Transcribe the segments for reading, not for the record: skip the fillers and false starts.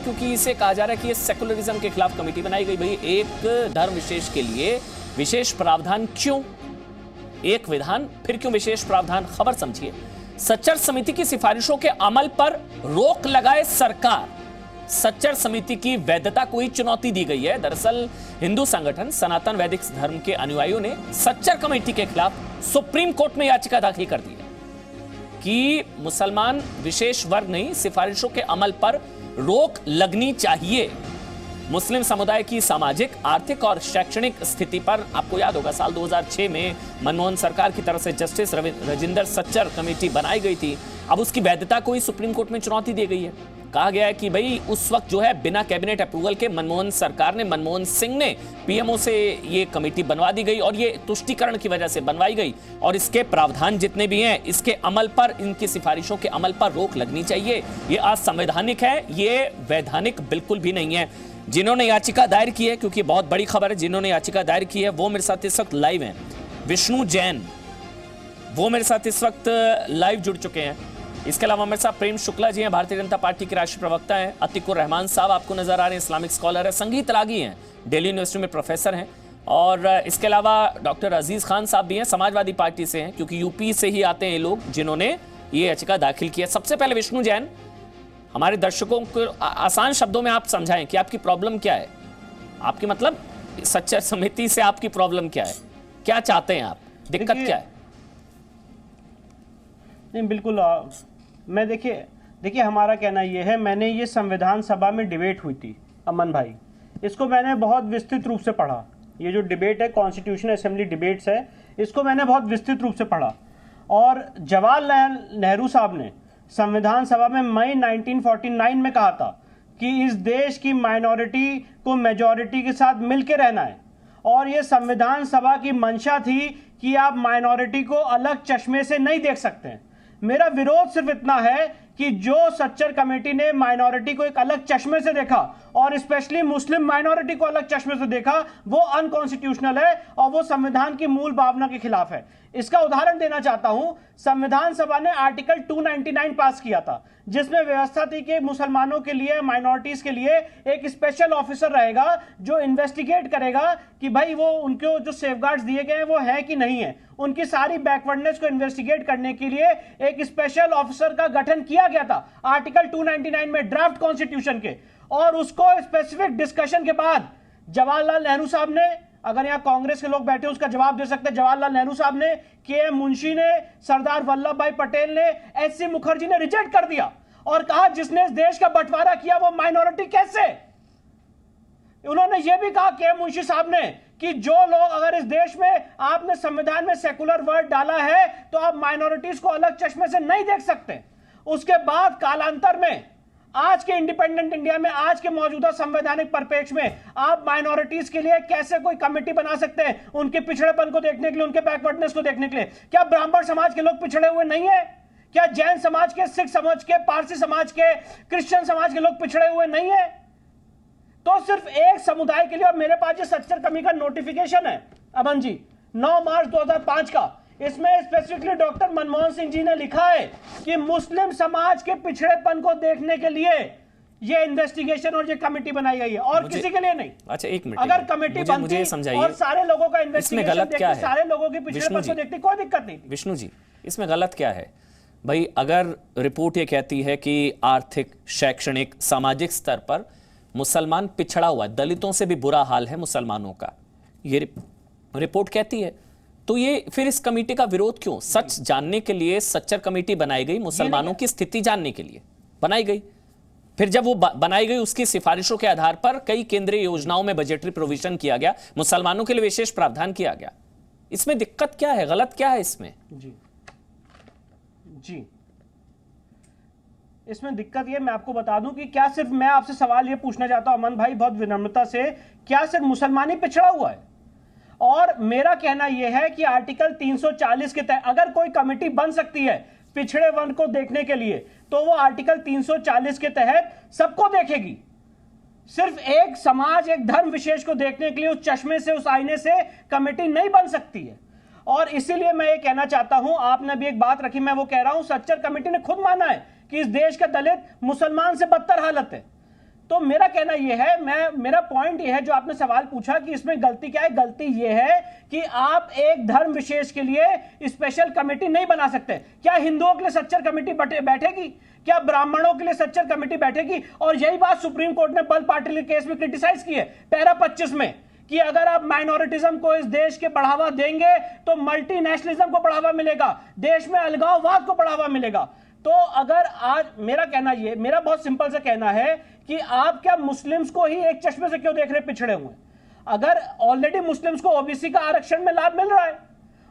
क्योंकि इसे कहा जा रहा है कि ये सेकुलरिज्म के खिलाफ कमेटी बनाई गई। भाई एक धर्म विशेष के लिए विशेष प्रावधान क्यों? एक विधान फिर क्यों विशेष प्रावधान? खबर समझिए। सच्चर समिति की सिफारिशों के अमल पर रोक लगाए सरकार। सच्चर समिति की वैधता को ही चुनौती दी गई है। दरअसल हिंदू संगठन सनातन वैदिक धर्म के अनुयायियों ने सच्चर कमेटी के खिलाफ सुप्रीम कोर्ट में याचिका दाखिल कर दी है कि मुसलमान विशेष वर्ग नहीं, सिफारिशों के अमल पर रोक लगनी चाहिए। मुस्लिम समुदाय की सामाजिक, आर्थिक और शैक्षणिक स्थिति पर आपको याद होगा साल 2006 में मनमोहन सरकार की तरफ से जस्टिस राजिंदर सच्चर कमेटी बनाई गई थी। अब उसकी वैधता को ही सुप्रीम कोर्ट में चुनौती दी गई है। कहा गया है कि भाई उस वक्त जो है बिना कैबिनेट अप्रूवल के मनमोहन सरकार ने, मनमोहन सिंह ने पीएमओ से ये कमेटी बनवा दी गई और ये तुष्टिकरण की वजह से बनवाई गई और इसके प्रावधान जितने भी हैं इसके अमल पर, इनकी सिफारिशों के अमल पर रोक लगनी चाहिए। ये असंवैधानिक है, ये वैधानिक बिल्कुल भी नहीं है। जिन्होंने याचिका दायर की है, क्योंकि बहुत बड़ी खबर है, जिन्होंने याचिका दायर की है वो मेरे साथ इस वक्त लाइव हैं। विष्णु जैन वो मेरे साथ इस वक्त लाइव जुड़ चुके हैं। इसके अलावा मेरे साथ प्रेम शुक्ला जी हैं, भारतीय जनता पार्टी के राष्ट्रीय प्रवक्ता हैं। अतिकुर रहमान साहब आपको नजर आ रहे हैं, इस्लामिक स्कॉलर है। संगीत रागी हैं, दिल्ली यूनिवर्सिटी में प्रोफेसर हैं। और इसके अलावा डॉक्टर अजीज खान साहब भी हैं, समाजवादी पार्टी से हैं, क्योंकि यूपी से ही आते हैं ये लोग जिन्होंने ये याचिका दाखिल की है। सबसे पहले विष्णु जैन, हमारे दर्शकों को आसान शब्दों में आप समझाएं कि आपकी प्रॉब्लम क्या है। आपकी मतलब सच्चर समिति से आपकी प्रॉब्लम क्या है, क्या चाहते हैं आप, दिक्कत क्या है? नहीं, बिल्कुल मैं देखिए हमारा कहना ये है, मैंने ये संविधान सभा में डिबेट हुई थी अमन भाई, इसको मैंने बहुत विस्तृत रूप से पढ़ा। ये जो डिबेट है, कॉन्स्टिट्यूशन असेंबली डिबेट्स है, इसको मैंने बहुत विस्तृत रूप से पढ़ा। और जवाहरलाल नेहरू साहब ने संविधान सभा में मई 1949 में कहा था कि इस देश की माइनॉरिटी को मेजॉरिटी के साथ मिलकर रहना है। और ये संविधान सभा की मंशा थी कि आप माइनॉरिटी को अलग चश्मे से नहीं देख सकते हैं। मेरा विरोध सिर्फ इतना है कि जो सच्चर कमेटी ने माइनॉरिटी को एक अलग चश्मे से देखा और स्पेशली मुस्लिम माइनॉरिटी को अलग चश्मे से देखा, वो अनकॉन्स्टिट्यूशनल है और वो संविधान की मूल भावना के खिलाफ है। इसका उदाहरण देना चाहता हूं। संविधान सभा ने आर्टिकल 299 पास किया था, जिसमें व्यवस्था थी कि मुसलमानों के लिए, माइनॉरिटीज के लिए एक स्पेशल ऑफिसर रहेगा जो इन्वेस्टिगेट करेगा कि भाई वो उनको जो सेफगार्ड्स दिए गए हैं वो है कि नहीं है। उनकी सारी बैकवर्डनेस को इन्वेस्टिगेट करने के लिए एक स्पेशल ऑफिसर का गठन किया गया था आर्टिकल 299 में, ड्राफ्ट कॉन्स्टिट्यूशन के। और उसको स्पेसिफिक डिस्कशन के बाद जवाहरलाल नेहरू साहब ने, अगर यहां कांग्रेस के लोग बैठे उसका जवाब दे सकते हैं, जवाहरलाल नेहरू साहब ने, के मुंशी ने, सरदार वल्लभ भाई पटेल ने, एच.सी. मुखर्जी ने रिजेक्ट कर दिया और कहा जिसने इस देश का बंटवारा किया वो माइनॉरिटी कैसे। उन्होंने यह भी कहा, के मुंशी साहब ने, कि जो लोग, अगर इस देश में आपने संविधान में सेकुलर वर्ड डाला है तो आप माइनॉरिटीज को अलग चश्मे से नहीं देख सकते। उसके बाद कालांतर में, आज के इंडिपेंडेंट इंडिया में, आज के मौजूदा संवैधानिक परिप्रेक्ष्य में आप माइनॉरिटीज के लिए कैसे कोई कमेटी बना सकते हैं, उनके पिछड़ेपन को देखने के लिए, उनके बैकवर्डनेस को देखने के लिए? क्या ब्राह्मण समाज के लोग पिछड़े हुए नहीं है? क्या जैन समाज के, सिख समाज के, पारसी समाज के, क्रिश्चियन समाज के लोग पिछड़े हुए नहीं है? तो सिर्फ एक समुदाय के लिए, और मेरे पास ये सच्चर कमेटी का नोटिफिकेशन है अमन जी, 9 मार्च 2005 का, इसमें स्पेसिफिकली डॉक्टर मनमोहन सिंह जी ने लिखा है कि मुस्लिम समाज के पिछड़ेपन को देखने के लिए ये इन्वेस्टिगेशन और ये कमेटी बनाई गई है, और किसी के लिए नहीं। अच्छा, एक मिनट, अगर कमेटी बनती और सारे लोगों का इन्वेस्टिगेशन देखते, सारे लोगों की पिछड़ेपन को देखते, कोई दिक्कत नहीं थी। विष्णु जी, इसमें गलत क्या है भाई? अगर रिपोर्ट ये कहती है कि आर्थिक, शैक्षणिक, सामाजिक स्तर पर मुसलमान पिछड़ा हुआ है, दलितों से भी बुरा हाल है मुसलमानों का, ये रिपोर्ट कहती है, तो ये फिर इस कमेटी का विरोध क्यों? सच जानने के लिए सच्चर कमेटी बनाई गई, मुसलमानों की स्थिति जानने के लिए बनाई गई। फिर जब वो बनाई गई, उसकी सिफारिशों के आधार पर कई केंद्रीय योजनाओं में बजटरी प्रोविजन किया गया, मुसलमानों के लिए विशेष प्रावधान किया गया। इसमें दिक्कत क्या है, गलत क्या है इसमें? जी, इसमें दिक्कत ये मैं आपको बता दूं कि क्या सिर्फ, मैं आपसे सवाल ये पूछना चाहता हूं अमन भाई बहुत विनम्रता से, क्या सिर्फ मुसलमान ही पिछड़ा हुआ है? और मेरा कहना यह है कि आर्टिकल 340 के तहत अगर कोई कमेटी बन सकती है पिछड़े वर्ग को देखने के लिए, तो वो आर्टिकल 340 के तहत सबको देखेगी। सिर्फ एक समाज, एक धर्म विशेष को देखने के लिए उस चश्मे से, उस आईने से कमेटी नहीं बन सकती है। और इसीलिए मैं ये कहना चाहता हूं, आपने भी एक बात रखी, मैं वो कह रहा हूं, सच्चर कमेटी ने खुद माना है कि इस देश का दलित मुसलमान से बदतर हालत है। तो मेरा कहना यह है, मेरा पॉइंट यह है, जो आपने सवाल पूछा कि इसमें गलती क्या है, गलती यह है कि आप एक धर्म विशेष के लिए स्पेशल कमेटी नहीं बना सकते। क्या हिंदुओं के लिए सच्चर कमेटी बैठेगी? क्या ब्राह्मणों के लिए सच्चर कमेटी बैठेगी? और यही बात सुप्रीम कोर्ट ने बल पाटिल के केस में क्रिटिसाइज की है, पैरा 25 में, कि अगर आप माइनॉरिटिज्म को इस देश के बढ़ावा देंगे तो मल्टीनेशनलिज्म को बढ़ावा मिलेगा, देश में अलगाववाद को बढ़ावा मिलेगा। तो अगर आज मेरा बहुत सिंपल सा कहना है कि आप क्या मुस्लिम्स को ही एक चश्मे से क्यों देख रहे पिछड़े हुए? अगर ऑलरेडी मुस्लिम्स को ओबीसी का आरक्षण में लाभ मिल रहा है,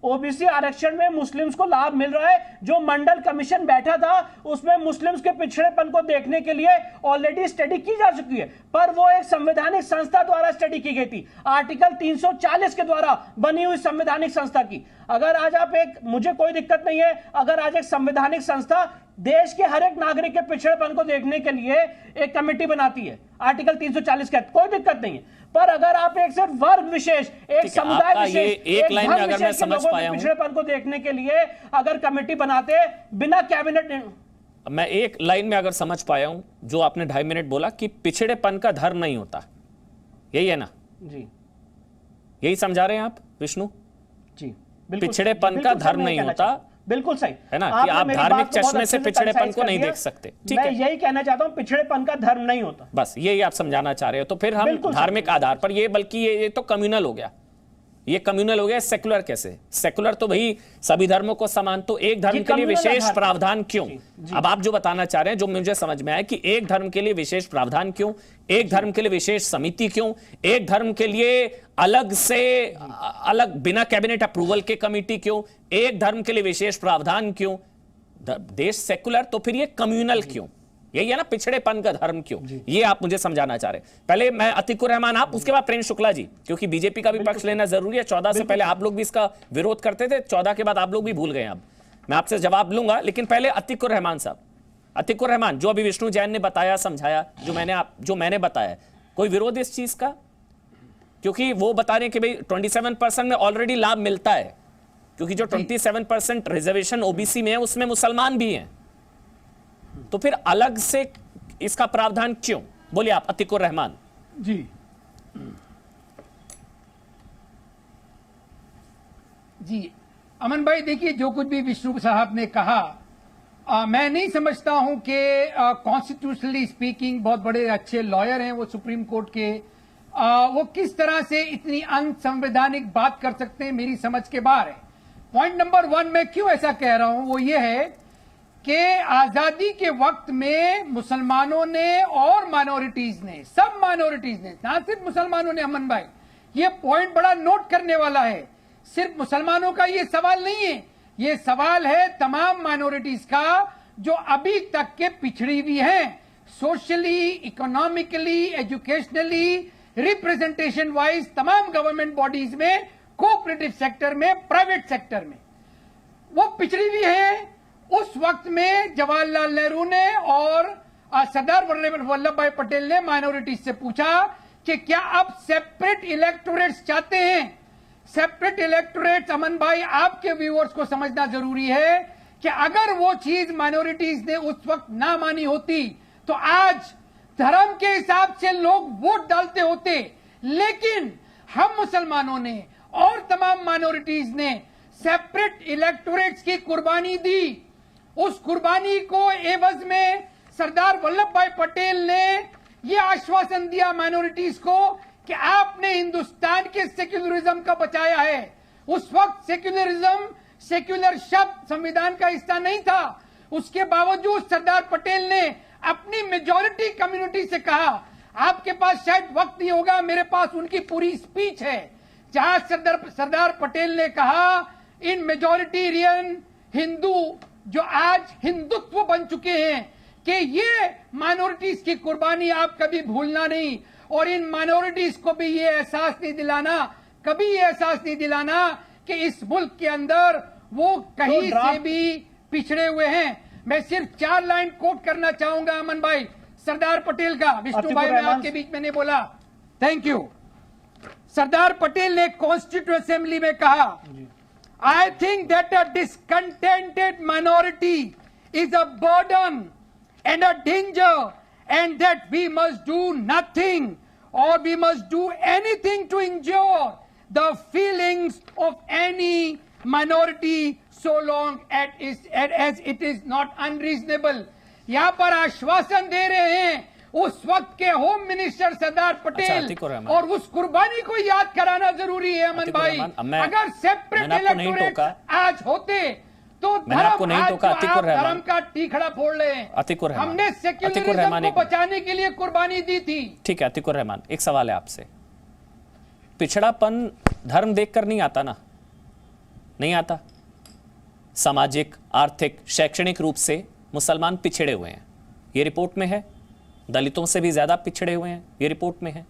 ओबीसी आरक्षण में मुस्लिम्स को लाभ मिल रहा है, जो मंडल कमीशन बैठा था उसमें मुस्लिम्स के पिछड़ेपन को देखने के लिए ऑलरेडी स्टडी की जा चुकी है, पर वो एक संवैधानिक संस्था द्वारा स्टडी की गई थी, आर्टिकल 340 के द्वारा बनी हुई संवैधानिक संस्था की। अगर आज आप मुझे कोई दिक्कत नहीं है अगर आज एक संवैधानिक संस्था देश के हर एक नागरिक के पिछड़ेपन को देखने के लिए एक कमेटी बनाती है आर्टिकल 340 के, कोई दिक्कत नहीं है। पर अगर आप एक सिर्फ वर्ग विशेष, एक समुदाय विशेष, एक लाइन में अगर मैं समझ पाया हूं, पिछड़ेपन को देखने के लिए अगर कमेटी बनाते बिना कैबिनेट, मैं एक लाइन में अगर समझ पाया हूं जो आपने 2.5 मिनट बोला कि पिछड़ेपन का धर्म नहीं होता, यही है ना? जी, यही समझा रहे हैं आप विष्णु जी? पिछड़ेपन का धर्म नहीं होता, बिल्कुल सही है ना, कि आप धार्मिक चश्मे से पिछड़ेपन को नहीं देख सकते। ठीक है, मैं यही कहना चाहता हूं, पिछड़ेपन का धर्म नहीं होता, बस यही आप समझाना चाह रहे हो। तो फिर हम धार्मिक आधार पर ये, बल्कि ये तो कम्युनल हो गया, ये कम्युनल हो गया। सेकुलर कैसे? सेकुलर तो भाई सभी धर्मों को समान, तो एक धर्म के लिए विशेष प्रावधान क्यों? अब आप जो बताना चाह रहे हैं, जो मुझे समझ में आया कि एक धर्म के लिए विशेष प्रावधान क्यों, एक धर्म के लिए विशेष समिति क्यों, एक धर्म के लिए अलग से अलग बिना कैबिनेट अप्रूवल के कमिटी क्यों, एक धर्म के लिए विशेष प्रावधान क्यों? देश सेकुलर, तो फिर ये कम्युनल क्यों? यही है ना, पिछड़ेपन का धर्म क्यों? ये आप मुझे समझाना चाह रहे हैं। पहले मैं अतिकुर रहमान, आप, उसके बाद प्रेम शुक्ला जी, क्योंकि बीजेपी का भी पक्ष लेना जरूरी है। 14 से पहले आप लोग भी इसका विरोध करते थे, 14 के बाद आप लोग भी भूल गए। अब मैं आपसे जवाब लूंगा, लेकिन पहले अतिकुर रहमान साहब। अतिकुर रहमान, जो अभी विष्णु जैन ने बताया, समझाया, जो मैंने बताया, कोई विरोध इस चीज का? क्योंकि वो बता रहे हैं कि भाई 27% में ऑलरेडी लाभ मिलता है, क्योंकि जो 27% रिजर्वेशन ओबीसी में है उसमें मुसलमान भी हैं, तो फिर अलग से इसका प्रावधान क्यों? बोलिए आप, अतिकुर रहमान जी। जी अमन भाई, देखिए जो कुछ भी विष्णु साहब ने कहा, मैं नहीं समझता हूं कि कॉन्स्टिट्यूशनली स्पीकिंग बहुत बड़े अच्छे लॉयर हैं वो सुप्रीम कोर्ट के, वो किस तरह से इतनी अनसंवैधानिक बात कर सकते हैं, मेरी समझ के बाहर है। पॉइंट नंबर 1 मैं क्यों ऐसा कह रहा हूं वो ये है कि आजादी के वक्त में मुसलमानों ने और माइनॉरिटीज ने, सब माइनॉरिटीज ने, ना सिर्फ मुसलमानों ने, अमन भाई ये पॉइंट बड़ा नोट करने वाला है। सिर्फ मुसलमानों का ये सवाल नहीं है, ये सवाल है तमाम माइनॉरिटीज का जो अभी तक के पिछड़ी भी हैं, socially, economically, educationally, representation wise, तमाम गवर्नमेंट बॉडीज में, कोऑपरेटिव सेक्टर में, प्राइवेट सेक्टर में वो पिछड़ी भी है। उस वक्त में जवाहरलाल नेहरू ने और सरदार वल्लभ भाई पटेल ने माइनॉरिटीज से पूछा कि क्या आप सेपरेट इलेक्टोरेट्स चाहते हैं? सेपरेट इलेक्टोरेट्स, अमन भाई आपके व्यूअर्स को समझना जरूरी है कि अगर वो चीज माइनॉरिटीज ने उस वक्त ना मानी होती तो आज धर्म के हिसाब से लोग वोट डालते होते, लेकिन हम मुसलमानों ने और तमाम माइनॉरिटीज ने सेपरेट इलेक्टोरेट्स की कुर्बानी दी। उस कुर्बानी को एवज में सरदार वल्लभ भाई पटेल ने यह आश्वासन दिया माइनॉरिटीज को कि आपने हिंदुस्तान के सेक्युलरिज्म का बचाया है। उस वक्त सेक्युलरिज्म, सेक्युलर शब्द संविधान का हिस्सा नहीं था, उसके बावजूद सरदार पटेल ने अपनी मेजॉरिटी कम्युनिटी से कहा, आपके पास शायद वक्त नहीं होगा, मेरे पास उनकी पूरी स्पीच है जहां सरदार पटेल ने कहा, इन मेजॉरिटेरियन हिंदू जो आज हिंदुत्व बन चुके हैं कि ये माइनॉरिटीज की कुर्बानी आप कभी भूलना नहीं, और इन माइनॉरिटीज को भी ये एहसास नहीं दिलाना, कभी ये एहसास नहीं दिलाना कि इस मुल्क के अंदर वो कहीं से भी पिछड़े हुए हैं। मैं सिर्फ 4 लाइन कोट करना चाहूंगा अमन भाई, सरदार पटेल का। विष्णु भाई मैं आपके बीच में नहीं बोला, थैंक यू। सरदार पटेल ने कॉन्स्टिट्यूएंट असेंबली में कहा, I think that a discontented minority is a burden and a danger and that we must do nothing or we must do anything to injure the feelings of any minority so long as it is not unreasonable. यहाँ पर आश्वासन दे रहे हैं उस वक्त के home minister Sardar Patel और उस कुर्बानी को याद कराना जरूरी है अमन भाई। अगर सेपरेट इलेक्टोरेट आज होते तो धर्म का टीखड़ा फोड़ ले। हमने सेक्युलरिज्म को बचाने के लिए कुर्बानी दी थी। ठीक है अतिकुर रहमान, एक सवाल है आपसे, पिछड़ापन धर्म देखकर नहीं आता ना? नहीं आता। सामाजिक, आर्थिक, शैक्षणिक रूप से मुसलमान पिछड़े हुए हैं, ये रिपोर्ट में है। दलितों से भी ज्यादा पिछड़े हुए हैं, ये रिपोर्ट में है।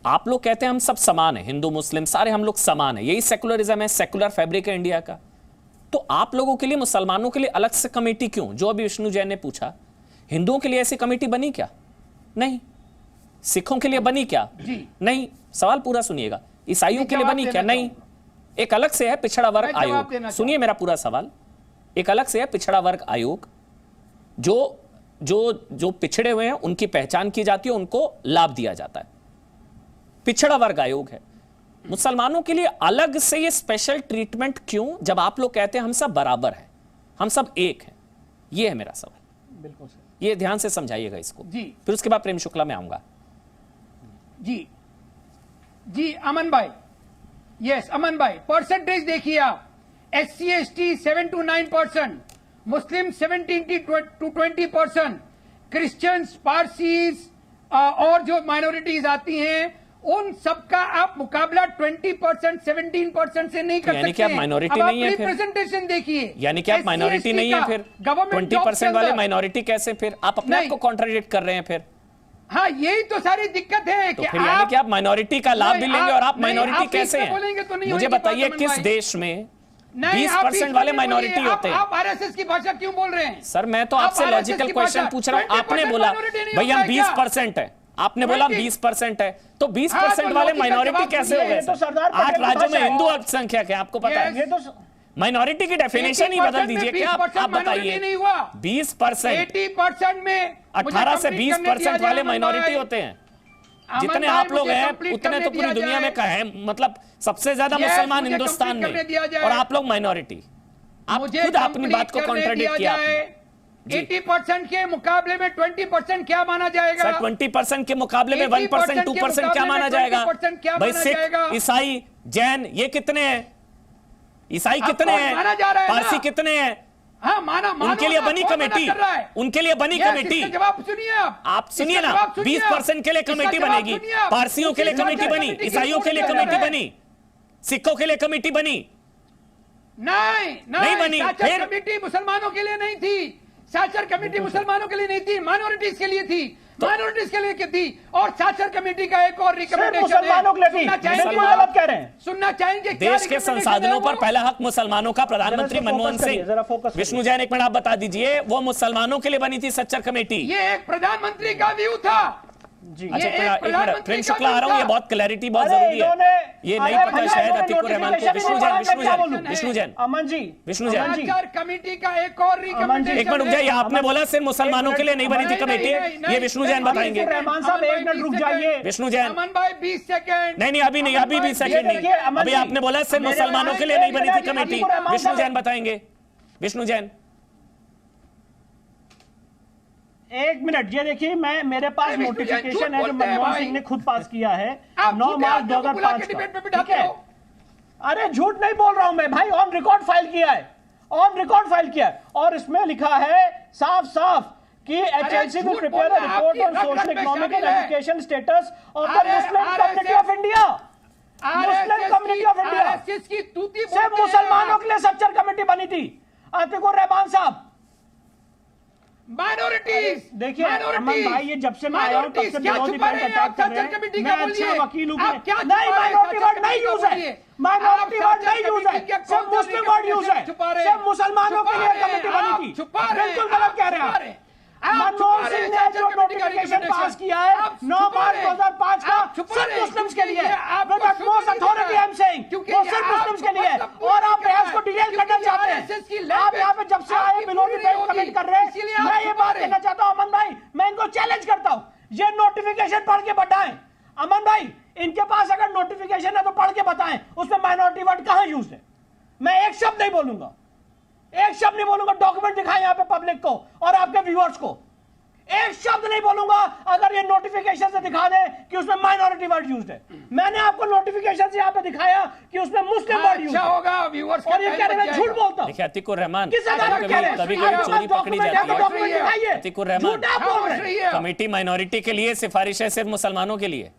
आप लोग कहते हैं हम सब समान हैं, हिंदू मुस्लिम सारे हम लोग समान हैं, यही सेकुलरिज्म है, सेकुलर फैब्रिक है इंडिया का। तो आप लोगों के लिए, मुसलमानों के लिए अलग से कमेटी क्यों? जो अभी विष्णु जैन ने पूछा, हिंदुओं के लिए ऐसी कमेटी बनी क्या? नहीं। सिखों के लिए बनी क्या? नहीं। सवाल पूरा सुनिएगा। ईसाइयों के लिए बनी क्या? नहीं। एक अलग से है पिछड़ा वर्ग आयोग। सुनिए मेरा पूरा सवाल। एक अलग से है पिछड़ा वर्ग आयोग, जो जो जो पिछड़े हुए हैं उनकी पहचान की जाती है, उनको लाभ दिया जाता है। पिछड़ा वर्ग आयोग है। मुसलमानों के लिए अलग से ये स्पेशल ट्रीटमेंट क्यों, जब आप लोग कहते हैं हम सब बराबर हैं, हम सब एक हैं? ये है मेरा सवाल। बिल्कुल सर, ये ध्यान से समझाइएगा इसको जी। फिर उसके बाद प्रेम शुक्ला में आऊंगा। जी जी अमन भाई, यस अमन भाई, परसेंटेज देखिए आप। SC ST 7 to 9%, Muslim 17 to 20%, Christians, Parsis और जो माइनॉरिटीज आती हैं उन सबका आप मुकाबला 20%, 17% से नहीं कर सकते। यानी कि आप माइनॉरिटी नहीं है फिर? रिप्रेजेंटेशन देखिए, यानी कि आप माइनॉरिटी नहीं है फिर? 20% वाले माइनॉरिटी कैसे फिर? आप अपने आप को कॉन्ट्राडिक्ट कर रहे हैं फिर। हाँ, यही तो सारी दिक्कत है तो फिर यानी कि आप माइनॉरिटी का लाभ भी लेंगे और आप माइनॉरिटी कैसे हैं? मुझे बताइए किस देश में 20% वाले माइनॉरिटी होते हैं? आप RSS की भाषा क्यों बोल रहे हैं? सर मैं तो आपसे लॉजिकल क्वेश्चन पूछ रहा हूं। आपने बोला भाई हम 20% है, आपने बोला 20% है, तो 20% वाले माइनॉरिटी कैसे हो गए? 8 राज्यों में हिंदू अल्पसंख्यक है, आपको पता है। माइनॉरिटी की डेफिनेशन ही बदल दीजिए। क्या आप बताइए, 20%, 80% में 18 से 20% वाले माइनॉरिटी होते हैं। जितने आप लोग हैं उतने तो पूरी दुनिया में है, मतलब सबसे ज्यादा मुसलमान हिंदुस्तान में, और आप लोग माइनॉरिटी। आप खुद अपनी बात को कॉन्ट्राडिक्ट किया। 80% के मुकाबले में 20% क्या माना जाएगा? सर 20% के मुकाबले में 1%, 2% क्या माना जाएगा? भाई सिख, ईसाई, जैन ये कितने हैं? ईसाई कितने हैं? पारसी कितने हैं? हाँ, माना उनके लिए बनी कमेटी, उनके लिए बनी कमेटी। जवाब सुनिए आप सुनिए ना, 20% के लिए कमेटी बनेगी, पारसियों के लिए कमेटी बनी, ईसाइयों के लिए कमेटी बनी, सिखों के लिए कमेटी बनी? नहीं बनी। फिर कमेटी मुसलमानों के लिए नहीं थी, साचर कमेटी मुसलमानों के लिए नहीं थी, माइनॉरिटीज के लिए थी, माइनॉरिटीज के लिए थी। और साचर कमेटी का एक और रिकमेंडेशन मुसलमानों के लिए थी। गलत कह रहे हैं। सुनना चाहेंगे देश के संसाधनों पर पहला हक मुसलमानों का। प्रधानमंत्री मनमोहन सिंह, विष्णु जैन एक मिनट आप बता दीजिए, वो मुसलमानों के लिए बनी थी सच्चर कमेटी। ये एक प्रधानमंत्री का व्यू था जी। अच्छा एक मिनट, प्रेम शुक्ला आ रहा हूं, ये बहुत क्लैरिटी बहुत जरूरी है, ये नहीं पता शायद अतिकुर रहमान को। विष्णु जैन अमन जी, विष्णु जैन कमेटी का एक और रिकमेंडेशन। एक मिनट रुक जाइए, आपने बोला सिर्फ मुसलमानों के लिए नहीं बनी थी कमेटी, ये विष्णु जैन बताएंगे। रहमान साहब एक मिनट रुक जाइए। विष्णु जैन, अमन भाई 20 सेकंड। नहीं अभी नहीं, अभी 20 सेकंड नहीं, अभी आपने बोला सिर्फ मुसलमानों के लिए नहीं बनी थी कमेटी। विष्णु जैन बताएंगे। विष्णु जैन एक मिनट, ये देखिए मेरे पास नोटिफिकेशन है जो मनमोहन सिंह ने खुद पास किया है 9 मार्च 2005 का, ठीक है? अरे झूठ नहीं बोल रहा हूं मैं भाई, ऑन रिकॉर्ड फाइल किया है, ऑन रिकॉर्ड फाइल किया है, और इसमें लिखा है साफ साफ कि HLC will prepare a report on social, economic and education status of the Muslim community of India. Muslim community of India, सिर्फ मुसलमानों के लिए सच्चर कमेटी बनी थी। अतिकुर रहमान साहब, माइनॉरिटीज देखिए अमन भाई, ये जब से मैं आया हूं तब से विरोधी बैंक अटैक कर रहे हैं। मैं अच्छा वकील हूं, नहीं माइनॉरिटी वर्ड नहीं यूज है, माइनॉरिटी वर्ड नहीं यूज है, सिर्फ मुस्लिम वर्ड यूज है, सिर्फ मुसलमानों के लिए कमेटी बनी थी। बिल्कुल गलत कह रहे हैं आप। मनमोहन सिंह ने जो नोटिफिकेशन पास किया है 9 मार्च 2005 का, सिर्फ मुस्लिम्स के लिए, most authority I am saying, वो सिर्फ मुस्लिम्स के लिए। और आप बहस को डिटेल करना चाहते हैं। आप यहाँ पे जब से आए विरोधी बैंक कमेंट कर रहे हैं। मैं ये बात कहना चाहता हूँ अमन भाई, ये नोटिफिकेशन पढ़ के बताएं। अमन भाई, इनके पास अगर नोटिफिकेशन है तो पढ़ के बताएं उसमें माइनॉरिटी वर्ड कहां यूज है। मैं एक शब्द नहीं बोलूंगा, एक शब्द नहीं बोलूंगा। डॉक्यूमेंट दिखाएं यहां पे पब्लिक को और आपके व्यूअर्स को, एक शब्द नहीं बोलूंगा अगर ये नोटिफिकेशन से दिखा दे कि उसमें माइनॉरिटी वर्ड यूज्ड है। मैंने आपको नोटिफिकेशन से यहां पे दिखाया कि उसमें मुस्लिम वर्ड यूज्ड अच्छा है। होगा व्यूअर्स और ये कह रहे हैं झूठ बोलता हूं। देखिए अतीकुर रहमान, किस आधार पे कह रहे हैं? कभी कभी चोरी पकड़ी जाती है। डॉक्यूमेंट दिखाइए। अतीकुर रहमान, झूठ आप बोल रहे हैं। कमेटी माइनॉरिटी के लिए सिफारिश है सिर्फ मुसलमानों के लिए।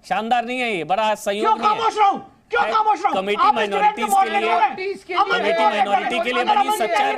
शानदार नहीं है ये, बड़ा क्यों सहयोग नहीं खामोश रहूं? क्यों खामोश रहूं? कमेटी आप इस माइनॉरिटीज डिबेट में के लिए, मॉडरेटर हैं। कमेटी माइनॉरिटी के लिए बनी सच्चा,